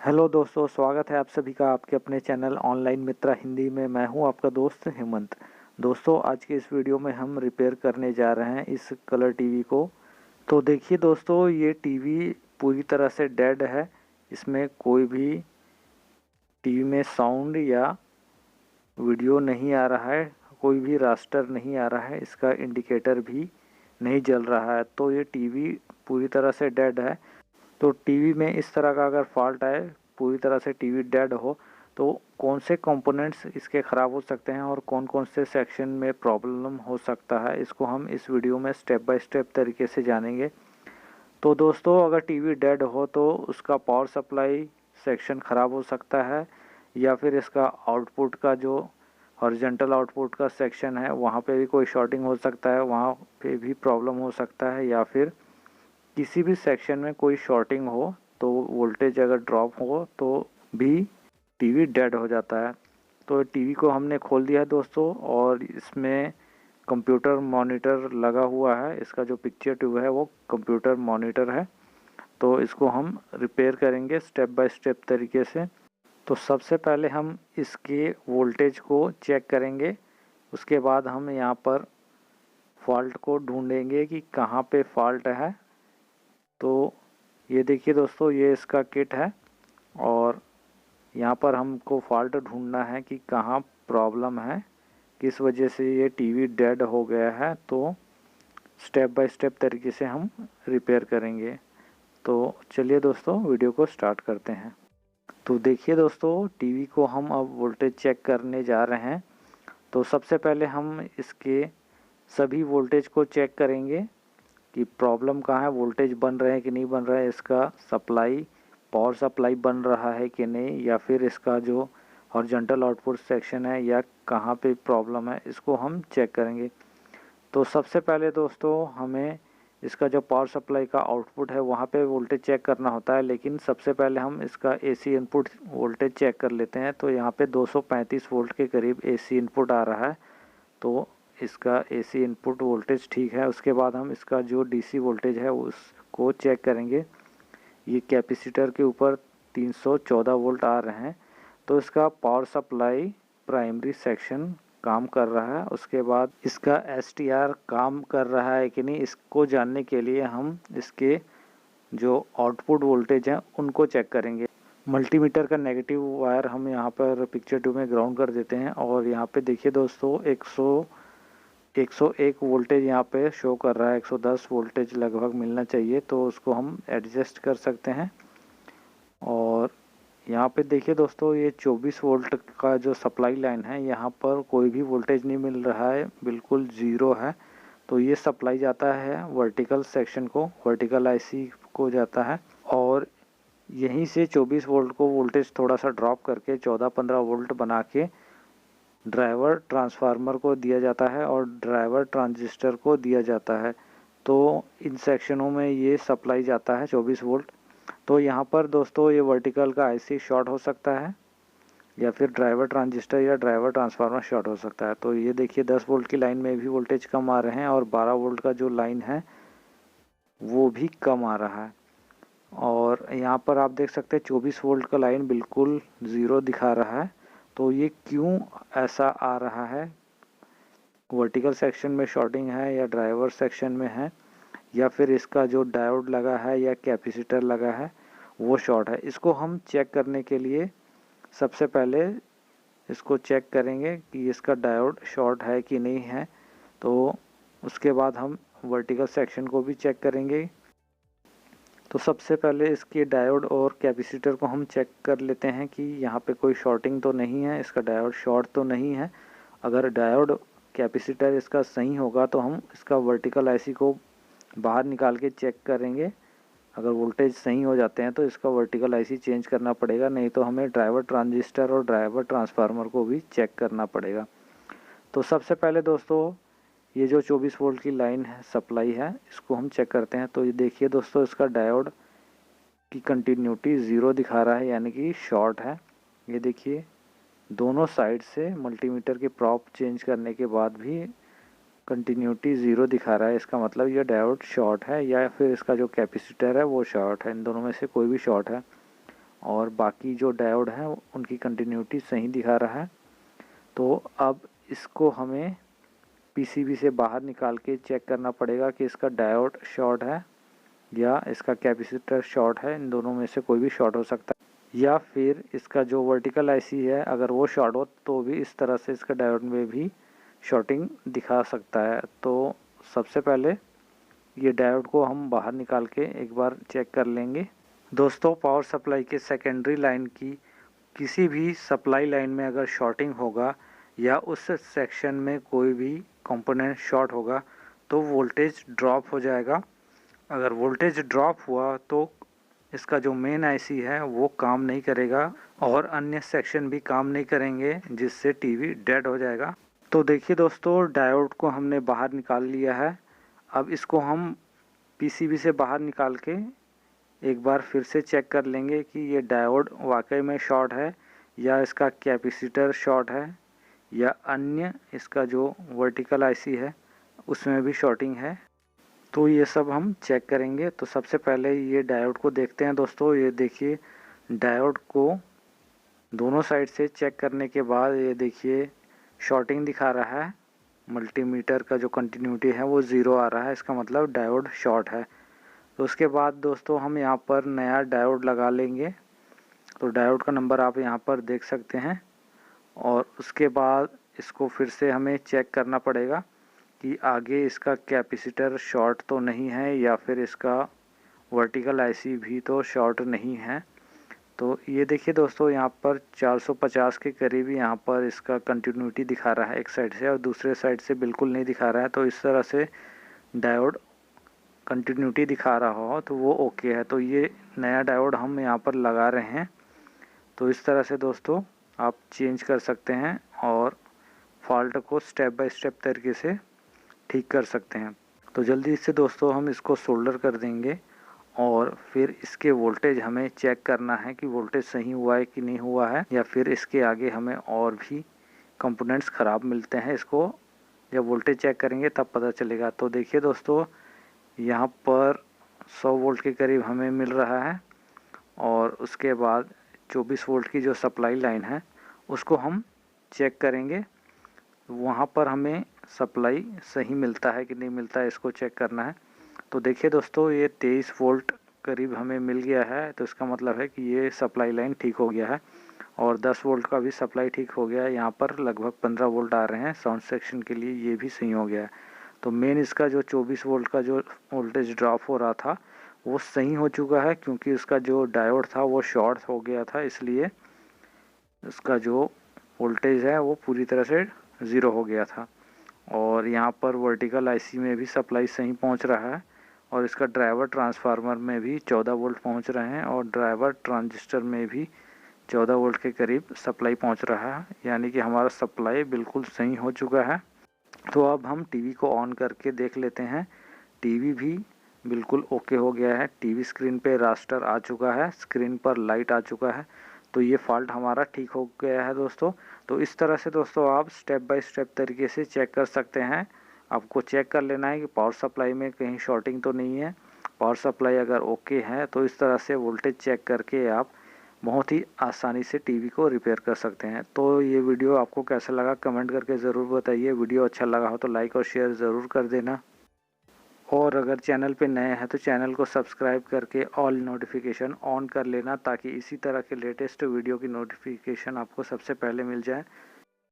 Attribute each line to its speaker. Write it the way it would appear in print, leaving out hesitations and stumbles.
Speaker 1: Hello दोस्तों, स्वागत है आप सभी का आपके अपने चैनल ऑनलाइन मित्रा हिंदी में। मैं हूं आपका दोस्त हेमंत। दोस्तों, आज के इस वीडियो में हम रिपेयर करने जा रहे हैं इस कलर टीवी को। तो देखिए दोस्तों, ये टीवी पूरी तरह से डेड है। इसमें कोई भी टीवी में साउंड या वीडियो नहीं आ रहा है, कोई भी रास्टर नहीं आ रहा है, इसका इंडिकेटर भी नहीं जल रहा है। तो ये टीवी पूरी तरह से डेड है। तो टीवी में इस तरह का अगर फॉल्ट आए, पूरी तरह से टीवी डेड हो, तो कौन से कंपोनेंट्स इसके ख़राब हो सकते हैं और कौन कौन से सेक्शन में प्रॉब्लम हो सकता है, इसको हम इस वीडियो में स्टेप बाय स्टेप तरीके से जानेंगे। तो दोस्तों, अगर टीवी डेड हो तो उसका पावर सप्लाई सेक्शन ख़राब हो सकता है, या फिर इसका आउटपुट का जो हॉरिजॉन्टल आउटपुट का सेक्शन है वहाँ पे भी कोई शॉर्टिंग हो सकता है, वहाँ पे भी प्रॉब्लम हो सकता है, या फिर किसी भी सेक्शन में कोई शॉर्टिंग हो तो वोल्टेज अगर ड्रॉप हो तो भी टीवी डेड हो जाता है। तो टीवी को हमने खोल दिया है दोस्तों, और इसमें कंप्यूटर मॉनिटर लगा हुआ है। इसका जो पिक्चर ट्यूब है वो कंप्यूटर मॉनिटर है। तो इसको हम रिपेयर करेंगे स्टेप बाय स्टेप तरीके से। तो सबसे पहले हम इसके वोल्टेज को चेक करेंगे। उसके बाद हम यहाँ पर फॉल्ट को ढूंढेंगे कि कहाँ पे फॉल्ट है। तो ये देखिए दोस्तों, ये इसका किट है, और यहाँ पर हमको फॉल्ट ढूंढना है कि कहाँ प्रॉब्लम है, किस वजह से ये टीवी डेड हो गया है। तो स्टेप बाय स्टेप तरीके से हम रिपेयर करेंगे। तो चलिए दोस्तों, वीडियो को स्टार्ट करते हैं। तो देखिए दोस्तों, टीवी को हम अब वोल्टेज चेक करने जा रहे हैं। तो सबसे पहले हम इसके सभी वोल्टेज को चेक करेंगे कि प्रॉब्लम कहाँ है, वोल्टेज बन रहे हैं कि नहीं बन रहा है, इसका सप्लाई पावर सप्लाई बन रहा है कि नहीं, या फिर इसका जो हॉरिजॉन्टल आउटपुट सेक्शन है या कहाँ पे प्रॉब्लम है, इसको हम चेक करेंगे। तो सबसे पहले दोस्तों, हमें इसका जो पावर सप्लाई का आउटपुट है वहाँ पे वोल्टेज चेक करना होता है, लेकिन सबसे पहले हम इसका एसी इनपुट वोल्टेज चेक कर लेते हैं। तो यहाँ पे 235 वोल्ट के करीब एसी इनपुट आ रहा है। तो इसका एसी इनपुट वोल्टेज ठीक है। उसके बाद हम इसका जो डीसी वोल्टेज है उसको चेक करेंगे। ये कैपेसिटर के ऊपर 314 वोल्ट आ रहे हैं। तो इसका पावर सप्लाई प्राइमरी सेक्शन काम कर रहा है। उसके बाद इसका एसटीआर काम कर रहा है कि नहीं, इसको जानने के लिए हम इसके जो आउटपुट वोल्टेज हैं उनको चेक करेंगे। मल्टीमीटर का नेगेटिव वायर हम यहाँ पर पिक्चर ट्यूब में ग्राउंड कर देते हैं, और यहाँ पे देखिए दोस्तों 101 वोल्टेज यहाँ पे शो कर रहा है। 110 वोल्टेज लगभग मिलना चाहिए, तो उसको हम एडजस्ट कर सकते हैं। और यहाँ पे देखिए दोस्तों, ये 24 वोल्ट का जो सप्लाई लाइन है, यहाँ पर कोई भी वोल्टेज नहीं मिल रहा है, बिल्कुल ज़ीरो है। तो ये सप्लाई जाता है वर्टिकल सेक्शन को, वर्टिकल आईसी को जाता है, और यहीं से 24 वोल्ट को वोल्टेज थोड़ा सा ड्रॉप करके 14-15 वोल्ट बना के ड्राइवर ट्रांसफार्मर को दिया जाता है और ड्राइवर ट्रांजिस्टर को दिया जाता है। तो इन सेक्शनों में ये सप्लाई जाता है 24 वोल्ट। तो यहाँ पर दोस्तों, ये वर्टिकल का आईसी शॉर्ट हो सकता है, या फिर ड्राइवर ट्रांजिस्टर या ड्राइवर ट्रांसफार्मर शॉर्ट हो सकता है। तो ये देखिए 10 वोल्ट की लाइन में भी वोल्टेज कम आ रहे हैं, और 12 वोल्ट का जो लाइन है वो भी कम आ रहा है। और यहाँ पर आप देख सकते हैं 24 वोल्ट का लाइन बिल्कुल ज़ीरो दिखा रहा है। तो ये क्यों ऐसा आ रहा है, वर्टिकल सेक्शन में शॉर्टिंग है या ड्राइवर सेक्शन में है, या फिर इसका जो डायोड लगा है या कैपेसिटर लगा है वो शॉर्ट है। इसको हम चेक करने के लिए सबसे पहले इसको चेक करेंगे कि इसका डायोड शॉर्ट है कि नहीं है। तो उसके बाद हम वर्टिकल सेक्शन को भी चेक करेंगे। तो सबसे पहले इसके डायोड और कैपेसिटर को हम चेक कर लेते हैं कि यहाँ पे कोई शॉर्टिंग तो नहीं है, इसका डायोड शॉर्ट तो नहीं है। अगर डायोड कैपेसिटर इसका सही होगा तो हम इसका वर्टिकल आईसी को बाहर निकाल के चेक करेंगे। अगर वोल्टेज सही हो जाते हैं तो इसका वर्टिकल आईसी चेंज करना पड़ेगा, नहीं तो हमें ड्राइवर ट्रांजिस्टर और ड्राइवर ट्रांसफार्मर को भी चेक करना पड़ेगा। तो सबसे पहले दोस्तों, ये जो 24 वोल्ट की लाइन है सप्लाई है, इसको हम चेक करते हैं। तो ये देखिए दोस्तों, इसका डायोड की कंटिन्यूटी ज़ीरो दिखा रहा है, यानी कि शॉर्ट है। ये देखिए दोनों साइड से मल्टीमीटर की प्रॉप चेंज करने के बाद भी कंटिन्यूटी ज़ीरो दिखा रहा है। इसका मतलब ये डायोड शॉर्ट है, या फिर इसका जो कैपेसिटर है वो शॉर्ट है। इन दोनों में से कोई भी शॉर्ट है। और बाकी जो डायोड हैं उनकी कंटिन्यूटी सही दिखा रहा है। तो अब इसको हमें पीसीबी से बाहर निकाल के चेक करना पड़ेगा कि इसका डायोड शॉर्ट है या इसका कैपेसिटर शॉर्ट है। इन दोनों में से कोई भी शॉर्ट हो सकता है, या फिर इसका जो वर्टिकल आईसी है अगर वो शॉर्ट हो तो भी इस तरह से इसका डायोड में भी शॉर्टिंग दिखा सकता है। तो सबसे पहले ये डायोड को हम बाहर निकाल के एक बार चेक कर लेंगे। दोस्तों, पावर सप्लाई के सेकेंडरी लाइन की किसी भी सप्लाई लाइन में अगर शॉर्टिंग होगा या उस सेक्शन में कोई भी कंपोनेंट शॉर्ट होगा तो वोल्टेज ड्रॉप हो जाएगा। अगर वोल्टेज ड्रॉप हुआ तो इसका जो मेन आईसी है वो काम नहीं करेगा और अन्य सेक्शन भी काम नहीं करेंगे, जिससे टीवी डेड हो जाएगा। तो देखिए दोस्तों, डायोड को हमने बाहर निकाल लिया है। अब इसको हम पीसीबी से बाहर निकाल के एक बार फिर से चेक कर लेंगे कि ये डायोड वाकई में शॉर्ट है या इसका कैपेसिटर शॉर्ट है या अन्य इसका जो वर्टिकल आईसी है उसमें भी शॉर्टिंग है। तो ये सब हम चेक करेंगे। तो सबसे पहले ये डायोड को देखते हैं दोस्तों। ये देखिए, डायोड को दोनों साइड से चेक करने के बाद ये देखिए शॉर्टिंग दिखा रहा है। मल्टीमीटर का जो कंटिन्यूटी है वो 0 आ रहा है, इसका मतलब डायोड शॉर्ट है। तो उसके बाद दोस्तों हम यहाँ पर नया डायोड लगा लेंगे। तो डायोड का नंबर आप यहाँ पर देख सकते हैं। और उसके बाद इसको फिर से हमें चेक करना पड़ेगा कि आगे इसका कैपेसिटर शॉर्ट तो नहीं है या फिर इसका वर्टिकल आईसी भी तो शॉर्ट नहीं है। तो ये देखिए दोस्तों, यहाँ पर 450 के करीब यहाँ पर इसका कंटिन्यूटी दिखा रहा है एक साइड से, और दूसरे साइड से बिल्कुल नहीं दिखा रहा है। तो इस तरह से डायोड कंटिन्यूटी दिखा रहा हो तो वो ओके है। तो ये नया डायोड हम यहाँ पर लगा रहे हैं। तो इस तरह से दोस्तों आप चेंज कर सकते हैं और फॉल्ट को स्टेप बाय स्टेप तरीके से ठीक कर सकते हैं। तो जल्दी से दोस्तों हम इसको सोल्डर कर देंगे और फिर इसके वोल्टेज हमें चेक करना है कि वोल्टेज सही हुआ है कि नहीं हुआ है, या फिर इसके आगे हमें और भी कंपोनेंट्स ख़राब मिलते हैं। इसको जब वोल्टेज चेक करेंगे तब पता चलेगा। तो देखिए दोस्तों, यहाँ पर 100 वोल्ट के करीब हमें मिल रहा है और उसके बाद 24 वोल्ट की जो सप्लाई लाइन है उसको हम चेक करेंगे। वहाँ पर हमें सप्लाई सही मिलता है कि नहीं मिलता है, इसको चेक करना है। तो देखिए दोस्तों, ये 23 वोल्ट करीब हमें मिल गया है। तो इसका मतलब है कि ये सप्लाई लाइन ठीक हो गया है और 10 वोल्ट का भी सप्लाई ठीक हो गया है। यहाँ पर लगभग 15 वोल्ट आ रहे हैं साउंड सेक्शन के लिए, ये भी सही हो गया है। तो मेन इसका जो 24 वोल्ट का जो वोल्टेज ड्रॉप हो रहा था वो सही हो चुका है, क्योंकि उसका जो डायोड था वो शॉर्ट हो गया था, इसलिए इसका जो वोल्टेज है वो पूरी तरह से 0 हो गया था। और यहाँ पर वर्टिकल आईसी में भी सप्लाई सही पहुँच रहा है और इसका ड्राइवर ट्रांसफार्मर में भी 14 वोल्ट पहुँच रहे हैं और ड्राइवर ट्रांजिस्टर में भी 14 वोल्ट के करीब सप्लाई पहुँच रहा है, यानी कि हमारा सप्लाई बिल्कुल सही हो चुका है। तो अब हम टीवी को ऑन करके देख लेते हैं। टीवी भी बिल्कुल ओके हो गया है। टीवी स्क्रीन पे रास्टर आ चुका है, स्क्रीन पर लाइट आ चुका है। तो ये फॉल्ट हमारा ठीक हो गया है दोस्तों। तो इस तरह से दोस्तों आप स्टेप बाय स्टेप तरीके से चेक कर सकते हैं। आपको चेक कर लेना है कि पावर सप्लाई में कहीं शॉर्टिंग तो नहीं है। पावर सप्लाई अगर ओके है तो इस तरह से वोल्टेज चेक करके आप बहुत ही आसानी से टीवी को रिपेयर कर सकते हैं। तो ये वीडियो आपको कैसा लगा कमेंट करके ज़रूर बताइए। वीडियो अच्छा लगा हो तो लाइक और शेयर ज़रूर कर देना, और अगर चैनल पे नए हैं तो चैनल को सब्सक्राइब करके ऑल नोटिफिकेशन ऑन कर लेना, ताकि इसी तरह के लेटेस्ट वीडियो की नोटिफिकेशन आपको सबसे पहले मिल जाए।